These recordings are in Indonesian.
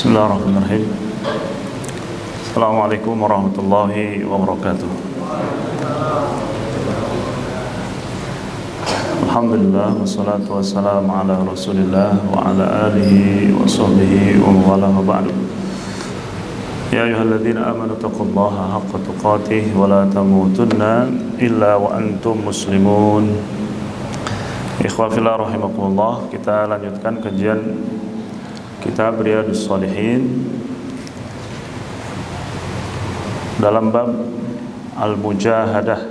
Bismillahirrahmanirrahim. Assalamualaikum warahmatullahi wabarakatuh. Alhamdulillah wassalatu wassalamu ala Rasulillah wa ala alihi wa sahbihi wa mawala wa ba'du. Ya ayyuhalladzina amanu taqullaha haqqa tuqatih wa la tamutunna illa wa antum muslimun. Ikhwa fillah rahimakumullah, kita lanjutkan kajian Kitab Riyadhus Shalihin dalam bab Al-Mujahadah,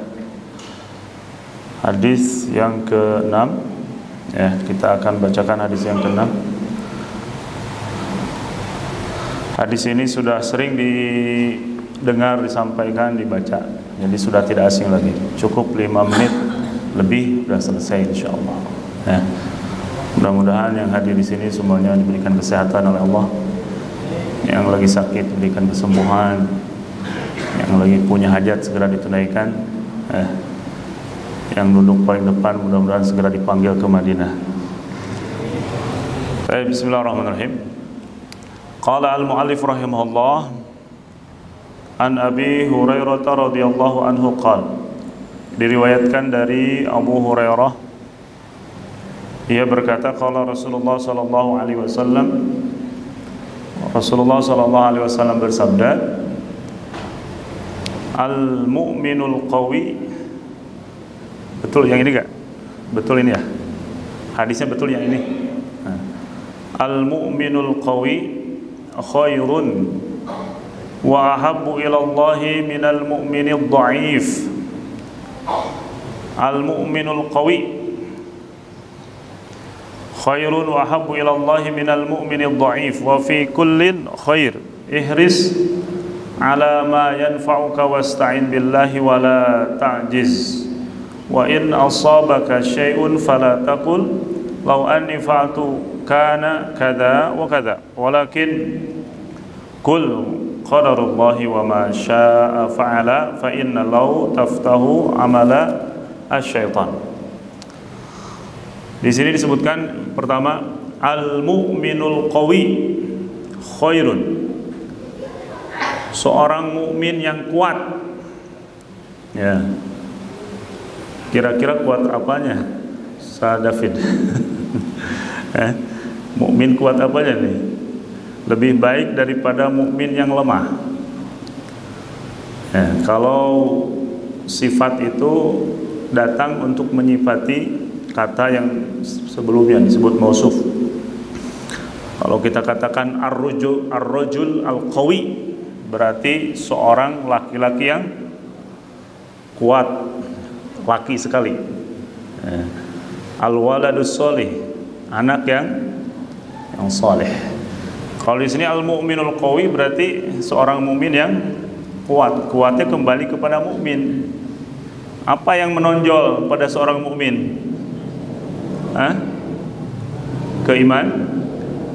hadis yang ke-6. Ya, kita akan bacakan hadis yang ke-6. Hadis ini sudah sering didengar, disampaikan, dibaca. Jadi sudah tidak asing lagi. Cukup 5 menit lebih sudah selesai insyaallah. Ya. Mudah-mudahan yang hadir di sini semuanya diberikan kesehatan oleh Allah. Yang lagi sakit diberikan kesembuhan. Yang lagi punya hajat segera ditunaikan. Yang duduk paling depan mudah-mudahan segera dipanggil ke Madinah. Baik, bismillahirrahmanirrahim. Qala al-mu'allif rahimahullah an Abi Hurairah radhiyallahu anhu qala. Diriwayatkan dari Abu Hurairah, ia berkata, qala Rasulullah sallallahu alaihi wasallam, Rasulullah sallallahu alaihi wasallam bersabda, al-mu'minul qawi. Betul yang ini enggak? Betul ini ya? Hadisnya betul yang ini. Al-mu'minul qawi khairun wa ahabbu ila Allahi minal mu'minid dha'if. Al-mu'minul qawi khairun wa habbu ila Allahi minal mu'minid dha'if wa fi kullin khair ihris ala ma yanfa'uka wasta'in billahi wa la ta'jiz wa in asabaka syai'un fala taqul law anni fa'altu kana kada wa kada walakin qul qadarullahi wa ma syaa fa'ala fa inna law taftahu amala asyaitan. Di sini disebutkan pertama, al-mu'minul qawi khairun. Seorang mukmin yang kuat. Ya. Kira-kira kuat apanya? Sa David. Mukmin kuat apanya nih? Lebih baik daripada mukmin yang lemah. Ya, kalau sifat itu datang untuk menyifati kata yang sebelumnya disebut mausuf. Kalau kita katakan ar-rajul al-qawi, berarti seorang laki-laki yang kuat, laki sekali. Al-waladus sholih, anak yang saleh. Kalau di sini al-mu'minul qawi berarti seorang mukmin yang kuat. Kuatnya kembali kepada mukmin. Apa yang menonjol pada seorang mukmin?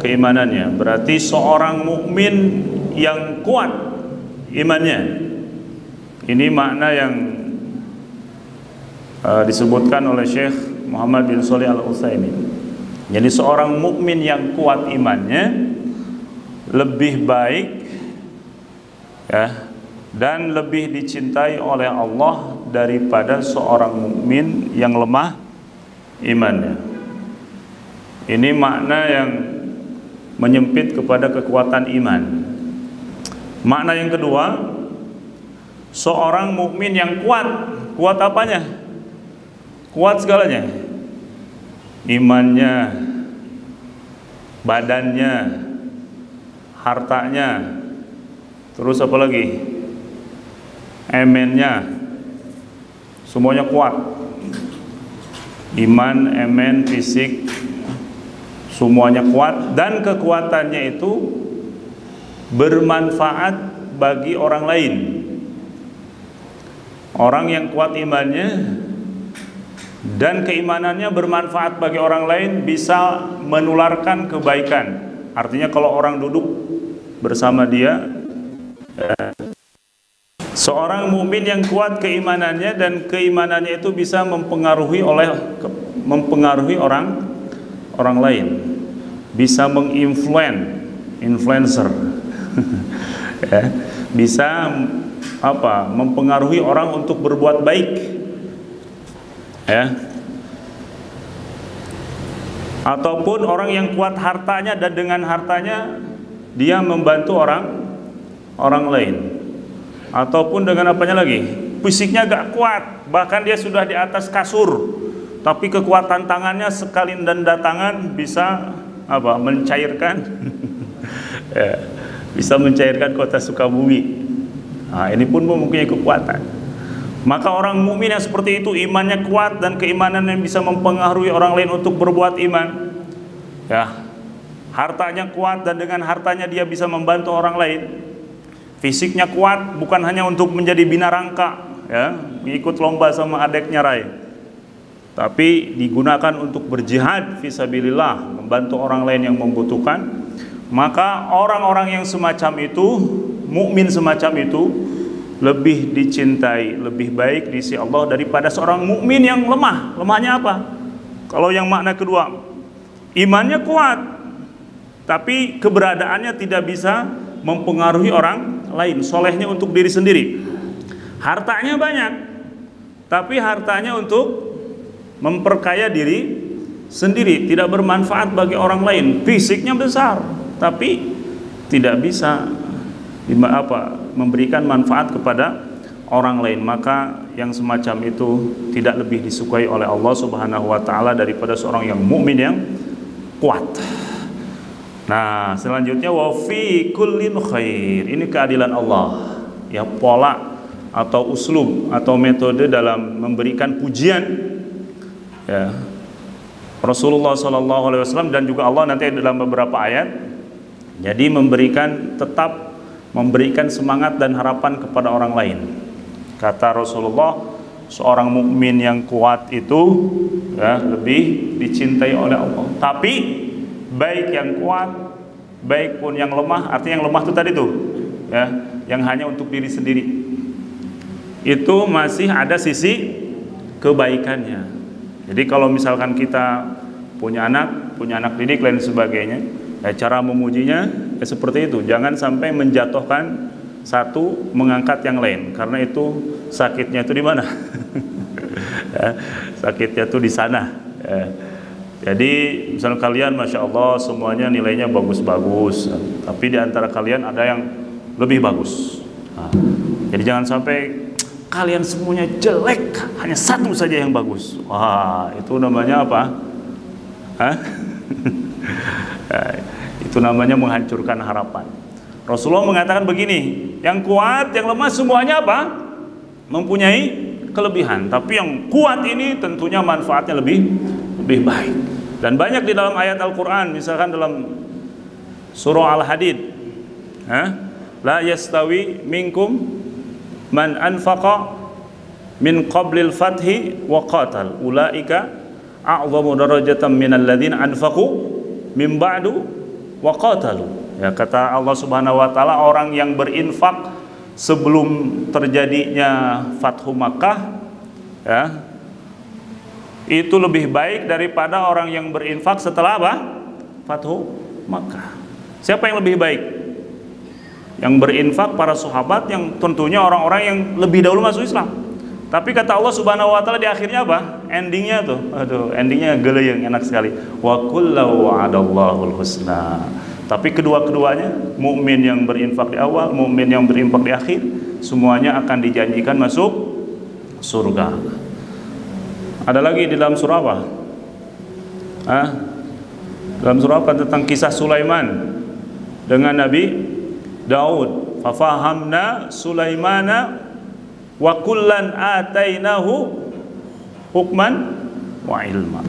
Keimanannya. Berarti seorang mukmin yang kuat imannya. Ini makna yang disebutkan oleh Syekh Muhammad bin Shalih Al-Utsaimin. Jadi seorang mukmin yang kuat imannya lebih baik, ya, dan lebih dicintai oleh Allah daripada seorang mukmin yang lemah imannya. Ini makna yang menyempit kepada kekuatan iman. Makna yang kedua, seorang mukmin yang kuat. Kuat apanya? Kuat segalanya. Imannya, badannya, hartanya, terus apa lagi? Emennya, semuanya kuat. Iman, emen, fisik, semuanya kuat, dan kekuatannya itu bermanfaat bagi orang lain. Orang yang kuat imannya dan keimanannya bermanfaat bagi orang lain bisa menularkan kebaikan. Artinya kalau orang duduk bersama dia, seorang mukmin yang kuat keimanannya dan keimanannya itu bisa mempengaruhi orang lain, bisa menginfluen influencer. Ya, bisa mempengaruhi orang untuk berbuat baik, ya. Ataupun orang yang kuat hartanya dan dengan hartanya dia membantu orang lain. Ataupun dengan apanya lagi? Fisiknya gak kuat, bahkan dia sudah di atas kasur, tapi kekuatan tangannya sekali denda tangan bisa mencairkan ya, bisa mencairkan kota Sukabumi. Nah, ini pun mempunyai kekuatan. Maka orang mukmin yang seperti itu imannya kuat dan keimanan yang bisa mempengaruhi orang lain untuk berbuat iman. Ya, hartanya kuat dan dengan hartanya dia bisa membantu orang lain. Fisiknya kuat bukan hanya untuk menjadi binarangka, ya, mengikut lomba sama adeknya Rai, tapi digunakan untuk berjihad fisabilillah, membantu orang lain yang membutuhkan. Maka orang-orang yang semacam itu, mukmin semacam itu, lebih dicintai, lebih baik di sisi Allah daripada seorang mukmin yang lemah. Lemahnya apa? Kalau yang makna kedua, imannya kuat, tapi keberadaannya tidak bisa mempengaruhi orang lain, solehnya untuk diri sendiri. Hartanya banyak, tapi hartanya untuk memperkaya diri sendiri, tidak bermanfaat bagi orang lain. Fisiknya besar, tapi tidak bisa memberikan manfaat kepada orang lain. Maka yang semacam itu tidak lebih disukai oleh Allah Subhanahu wa taala daripada seorang yang mukmin yang kuat. Nah, selanjutnya wa fi kullin khair. Ini keadilan Allah. Ya, pola atau uslub atau metode dalam memberikan pujian, ya, Rasulullah SAW dan juga Allah nanti dalam beberapa ayat. Jadi tetap memberikan semangat dan harapan kepada orang lain. Kata Rasulullah, seorang mukmin yang kuat itu, ya, lebih dicintai oleh Allah. Tapi baik yang kuat, baik pun yang lemah, artinya yang lemah itu tadi tuh, ya, yang hanya untuk diri sendiri, itu masih ada sisi kebaikannya. Jadi kalau misalkan kita punya anak didik lain sebagainya, ya, cara memujinya ya seperti itu. Jangan sampai menjatuhkan satu, mengangkat yang lain, karena itu sakitnya itu di mana? Ya, sakitnya itu di sana. Ya. Jadi misalnya kalian Masya Allah semuanya nilainya bagus-bagus, tapi di antara kalian ada yang lebih bagus. Nah, jadi jangan sampai kalian semuanya jelek, hanya satu saja yang bagus. Wah, itu namanya apa? Hah? Itu namanya menghancurkan harapan. Rasulullah mengatakan begini, yang kuat, yang lemah semuanya apa? Mempunyai kelebihan, tapi yang kuat ini tentunya manfaatnya lebih baik. Dan banyak di dalam ayat Al-Quran, misalkan dalam surah Al-Hadid, la yastawi minkum man anfaqa min qablil fathi wa qatal ulaika a'zamu darajatan minal ladzina anfaqu min ba'du wa qatalu. Ya, kata Allah Subhanahu wa taala, orang yang berinfak sebelum terjadinya Fathu Makkah, ya, itu lebih baik daripada orang yang berinfak setelah apa? Fathu Makkah. Siapa yang lebih baik? Yang berinfak para sahabat, yang tentunya orang-orang yang lebih dahulu masuk Islam. Tapi kata Allah Subhanahu wa taala di akhirnya apa? Endingnya tuh, endingnya geleyeng, enak sekali. Wa kullu wa'adallahu husna. Tapi kedua-keduanya, mukmin yang berinfak di awal, mukmin yang berinfak di akhir, semuanya akan dijanjikan masuk surga. Ada lagi di dalam surah apa? Dalam surah apa tentang kisah Sulaiman dengan Nabi Daud? Fafahamna Sulaimana wa kullan atainahu hukman wa ilma.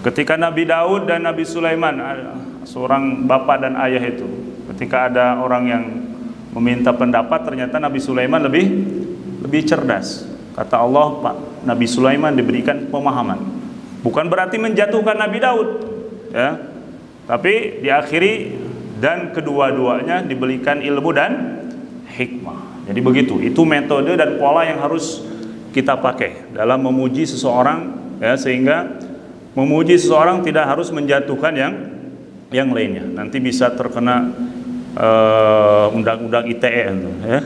Ketika Nabi Daud dan Nabi Sulaiman, seorang bapak dan ayah itu, ketika ada orang yang meminta pendapat, ternyata Nabi Sulaiman lebih cerdas. Kata Allah, Pak, Nabi Sulaiman diberikan pemahaman. Bukan berarti menjatuhkan Nabi Daud, ya, tapi diakhiri dan kedua-duanya diberikan ilmu dan hikmah. Jadi begitu, itu metode dan pola yang harus kita pakai dalam memuji seseorang, ya, sehingga memuji seseorang tidak harus menjatuhkan yang lainnya. Nanti bisa terkena undang-undang ITE itu, ya.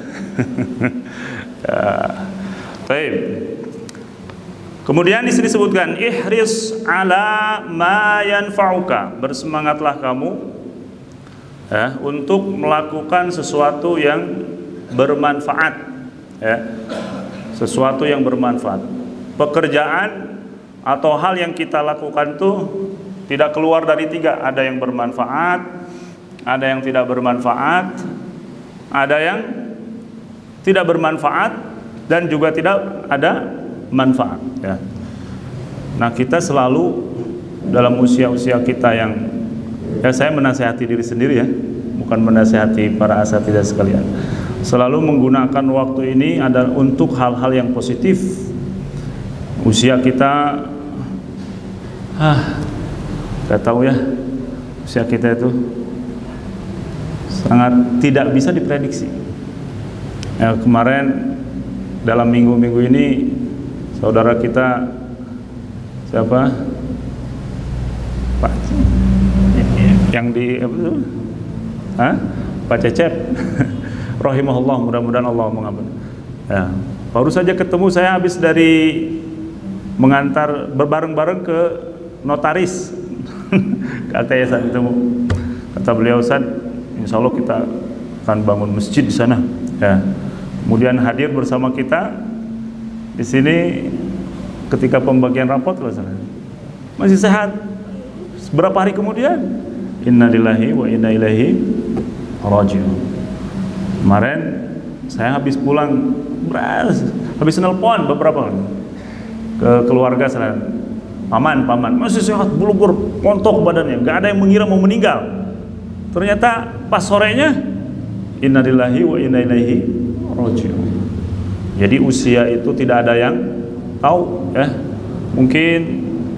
Baik. Kemudian di sini disebutkan ihris ala ma yanfa'uka, bersemangatlah kamu ya, untuk melakukan sesuatu yang bermanfaat ya. Sesuatu yang bermanfaat. Pekerjaan atau hal yang kita lakukan tuh tidak keluar dari tiga, ada yang bermanfaat, ada yang tidak bermanfaat, ada yang tidak bermanfaat, dan juga tidak ada manfaat ya. Nah, kita selalu dalam usia-usia kita yang ya, saya menasihati diri sendiri ya, bukan menasihati para asatidzah sekalian, selalu menggunakan waktu ini adalah untuk hal-hal yang positif. Usia kita gak tahu ya, usia kita itu sangat tidak bisa diprediksi ya. Kemarin dalam minggu-minggu ini saudara kita siapa Pak yang di apa itu? Pak Cecep rahimahullah, mudah-mudahan Allah mengampuni ya. Baru saja ketemu, saya habis dari mengantar berbareng-bareng ke notaris katanya saat ketemu, kata beliau, Ustaz, insya Allah kita akan bangun masjid di sana ya. Kemudian hadir bersama kita di sini ketika pembagian rapot, masih sehat. Berapa hari kemudian, innalillahi wa inna ilaihi raji'un. Kemarin saya habis pulang, habis nelpon beberapa ke keluarga sana, paman masih sehat, bulugur, montok badannya, nggak ada yang mengira mau meninggal. Ternyata pas sorenya, innalillahi wa inna ilaihi raji'un. Jadi usia itu tidak ada yang tahu ya. Mungkin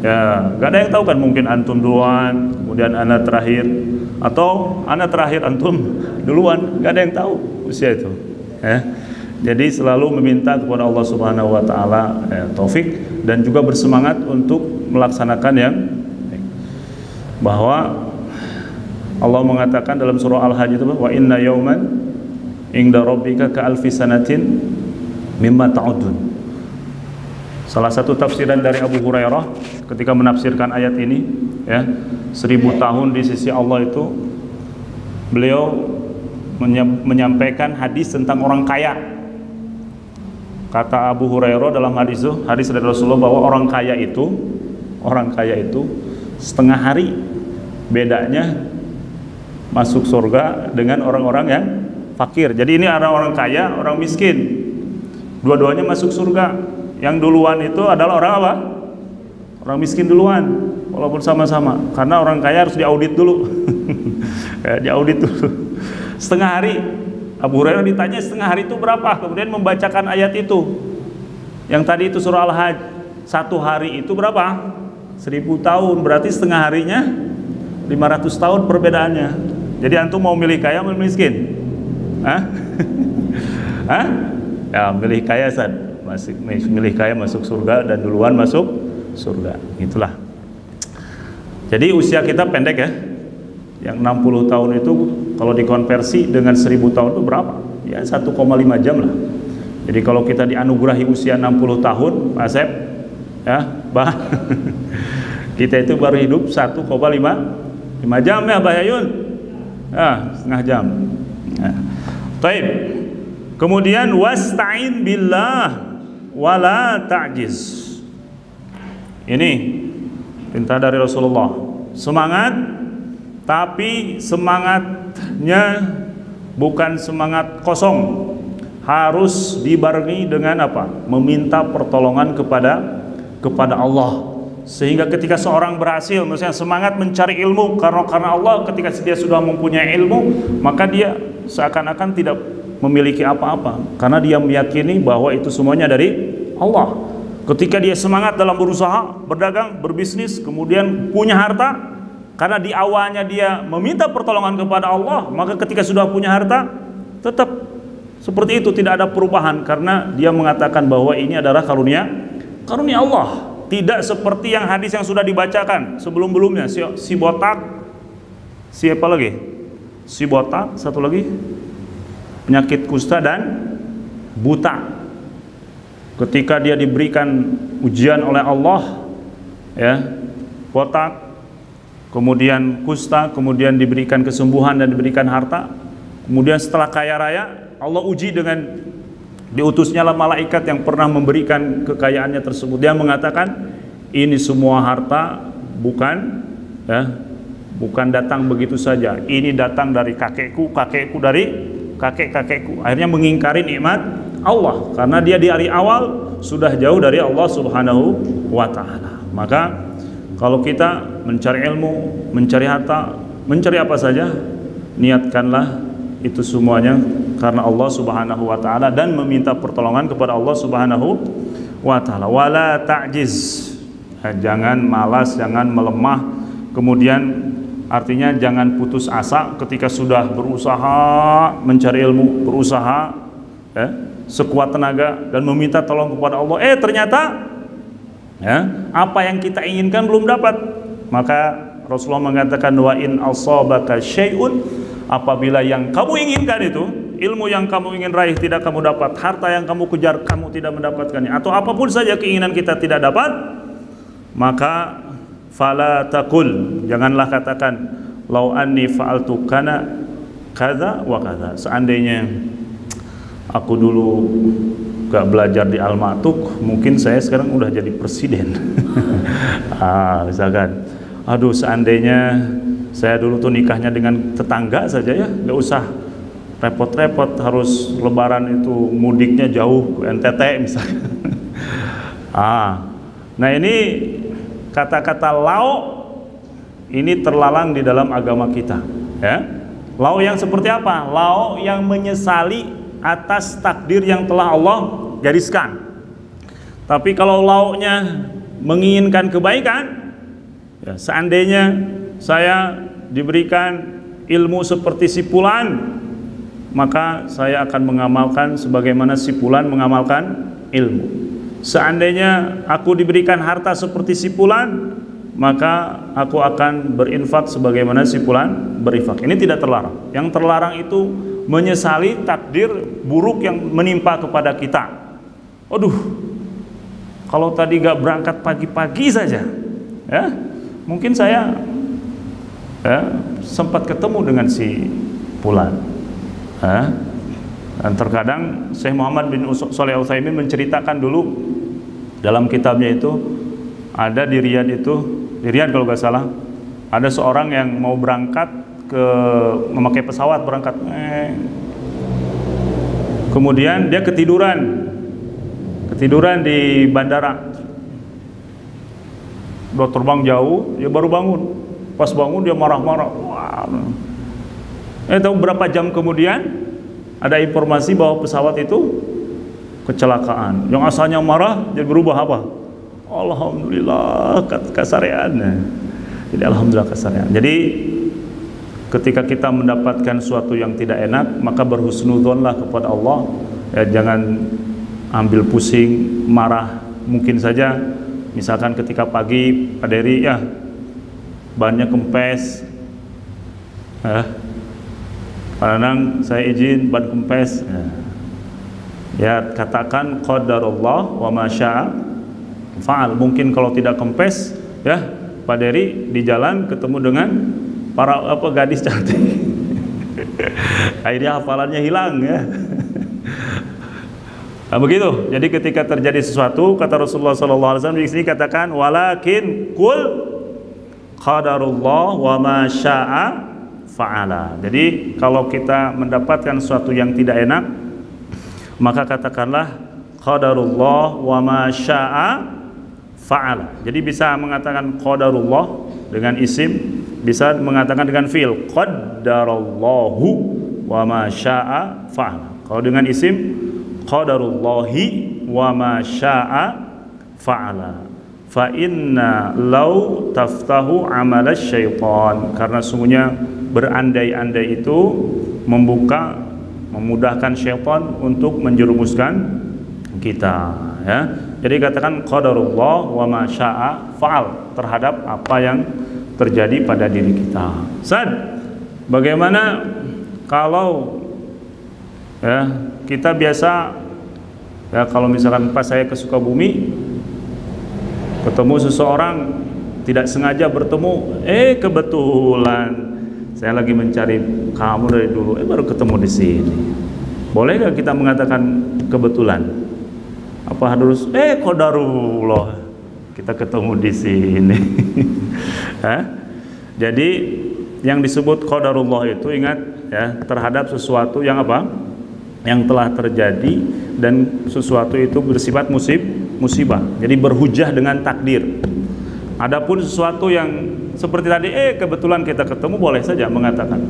ya gak ada yang tahu kan, mungkin antum duluan, kemudian anak terakhir, atau anak terakhir antum duluan, gak ada yang tahu usia itu ya. Jadi selalu meminta kepada Allah Subhanahu wa taala ya, taufik, dan juga bersemangat untuk melaksanakan yang baik. Bahwa Allah mengatakan dalam surah Al-Hajj itu, wa inna yauman inda rabbika ka alfi sanatin mimma ta'udun. Salah satu tafsiran dari Abu Hurairah ketika menafsirkan ayat ini ya, 1000 tahun di sisi Allah itu, beliau menyampaikan hadis tentang orang kaya. Kata Abu Hurairah dalam hadis itu, hadis dari Rasulullah, bahwa orang kaya itu setengah hari bedanya masuk surga dengan orang-orang yang fakir. Jadi ini ada orang kaya, orang miskin, dua-duanya masuk surga. Yang duluan itu adalah orang apa? Orang miskin duluan, walaupun sama-sama, karena orang kaya harus diaudit dulu. Diaudit dulu. Setengah hari, Abu Hurairah ditanya setengah hari itu berapa, kemudian membacakan ayat itu. Yang tadi itu surah Al-Hajj, satu hari itu berapa? 1000 tahun, berarti setengah harinya 500 tahun perbedaannya. Jadi antum mau milih kaya atau miskin? Ya milih kaya, San. Milih kaya masuk surga, dan duluan masuk surga. Itulah. Jadi usia kita pendek ya. Yang 60 tahun itu kalau dikonversi dengan 1000 tahun itu berapa? Ya 1,5 jam lah. Jadi kalau kita dianugerahi usia 60 tahun, Pak Asep ya, kita itu baru hidup 1,5 jam ya, Mbak Yayun. Setengah jam. Baik. Kemudian wasta'in billah wala ta'jiz. Ini perintah dari Rasulullah. Semangat, tapi semangatnya bukan semangat kosong. Harus dibarengi dengan apa? Meminta pertolongan kepada Allah. Sehingga ketika seorang berhasil, misalnya semangat mencari ilmu karena Allah, ketika dia sudah mempunyai ilmu, maka dia seakan-akan tidak memiliki apa-apa, karena dia meyakini bahwa itu semuanya dari Allah. Ketika dia semangat dalam berusaha, berdagang, berbisnis, kemudian punya harta, karena di awalnya dia meminta pertolongan kepada Allah, maka ketika sudah punya harta tetap seperti itu, tidak ada perubahan, karena dia mengatakan bahwa ini adalah karunia Allah. Tidak seperti yang hadis yang sudah dibacakan sebelum-belumnya, si botak, siapa lagi? si botak, satu lagi penyakit kusta dan buta. Ketika dia diberikan ujian oleh Allah, ya, botak, kemudian kusta, kemudian diberikan kesembuhan dan diberikan harta, kemudian setelah kaya raya, Allah uji dengan diutusnya malaikat yang pernah memberikan kekayaannya tersebut. Dia mengatakan, ini semua harta bukan, ya, bukan datang begitu saja. Ini datang dari kakekku, kakekku dari kakek-kakekku. Akhirnya mengingkari nikmat Allah karena dia di hari awal sudah jauh dari Allah Subhanahu wa taala. Maka kalau kita mencari ilmu, mencari harta, mencari apa saja, niatkanlah itu semuanya karena Allah Subhanahu wa taala dan meminta pertolongan kepada Allah Subhanahu wa taala. Wala ta'jiz. Jangan malas, jangan melemah. Kemudian artinya jangan putus asa ketika sudah berusaha mencari ilmu, berusaha, ya, sekuat tenaga dan meminta tolong kepada Allah. Ternyata, ya, apa yang kita inginkan belum dapat. Maka Rasulullah mengatakan, wa in asabaka syai'un, apabila yang kamu inginkan itu, ilmu yang kamu ingin raih tidak kamu dapat, harta yang kamu kejar kamu tidak mendapatkannya, atau apapun saja keinginan kita tidak dapat, maka fala taqul, janganlah katakan lau anni fa'altu kana kadza wa kadza, seandainya aku dulu gak belajar di Al-Matuk, mungkin saya sekarang udah jadi presiden. Misalkan, aduh seandainya saya dulu tuh nikahnya dengan tetangga saja, ya gak usah repot-repot harus lebaran itu mudiknya jauh ke NTT misalkan. Nah ini kata-kata lau ini terlalang di dalam agama kita, ya. Lau yang seperti apa? Lau yang menyesali atas takdir yang telah Allah gariskan. Tapi kalau launya menginginkan kebaikan, ya, seandainya saya diberikan ilmu seperti si fulan, maka saya akan mengamalkan sebagaimana si fulan mengamalkan ilmu. Seandainya aku diberikan harta seperti si fulan, maka aku akan berinfak sebagaimana si fulan berinfak. Ini tidak terlarang. Yang terlarang itu menyesali takdir buruk yang menimpa kepada kita. Aduh, kalau tadi gak berangkat pagi-pagi saja, ya, mungkin saya, ya, sempat ketemu dengan si fulan. Dan terkadang Syekh Muhammad bin Shalih Al-Utsaimin menceritakan dulu dalam kitabnya itu, ada di Riyadh kalau nggak salah, ada seorang yang mau berangkat memakai pesawat berangkat, kemudian dia ketiduran di bandara. Udah terbang jauh, dia baru bangun. Pas bangun dia marah-marah. Tahu berapa jam kemudian ada informasi bahwa pesawat itu kecelakaan. Yang asalnya marah jadi berubah apa? Alhamdulillah kasarean. Jadi alhamdulillah kasarean. Jadi ketika kita mendapatkan sesuatu yang tidak enak, maka berhusnudzonlah kepada Allah. Ya, jangan ambil pusing, marah. Mungkin saja misalkan ketika pagi Pak Dery, ya, bannya kempes. Kadang saya izin ban kempes, ya katakan qadarullah wa ma syaa fa'al. Mungkin kalau tidak kempes, ya Pak Dery di jalan ketemu dengan para gadis cantik, akhirnya hafalannya hilang, ya. Nah, begitu. Jadi ketika terjadi sesuatu, kata Rasulullah SAW di sini katakan, walakin kul qadarullah wa ma syaa fa'ala. Jadi kalau kita mendapatkan sesuatu yang tidak enak, maka katakanlah qadarullah wa ma syaa fa'ala. Jadi bisa mengatakan qadarullah dengan isim, bisa mengatakan dengan fi'il, qadarallahu wa ma syaa fa'ala. Kalau dengan isim, qadarullahi wa ma syaa fa'ala. Fa inna law taftahu amal syaitan, karena sungguhnya berandai-andai itu memudahkan syaitan untuk menjerumuskan kita, ya. Jadi katakan qadarullah wa ma syaa fa'al terhadap apa yang terjadi pada diri kita. Bagaimana kalau ya kita biasa ya, kalau misalkan pas saya ke Sukabumi ketemu seseorang, tidak sengaja bertemu, kebetulan saya lagi mencari kamu dari dulu, baru ketemu di sini. Boleh nggak kita mengatakan kebetulan? Apa harus qadarullah kita ketemu di sini? Jadi yang disebut qadarullah itu, ingat ya, terhadap sesuatu yang apa? Yang telah terjadi, dan sesuatu itu bersifat musibah. Jadi berhujah dengan takdir. Adapun sesuatu yang seperti tadi, kebetulan kita ketemu, boleh saja mengatakan.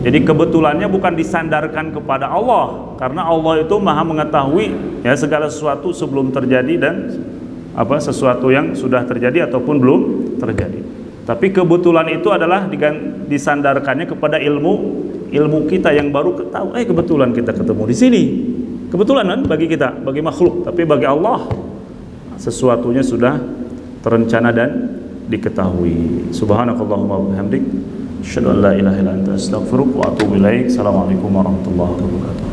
Jadi kebetulannya bukan disandarkan kepada Allah, karena Allah itu maha mengetahui ya segala sesuatu sebelum terjadi dan sesuatu yang sudah terjadi ataupun belum terjadi. Tapi kebetulan itu adalah disandarkannya kepada ilmu kita yang baru tahu, kebetulan kita ketemu di sini. Kebetulan kan bagi kita, bagi makhluk, tapi bagi Allah sesuatunya sudah terencana dan diketahui. Subhanakallahumma wa bihamdik, asyhadu an la ilaha illa anta, astaghfiruka wa atubu ilaik. Assalamualaikum warahmatullahi wabarakatuh.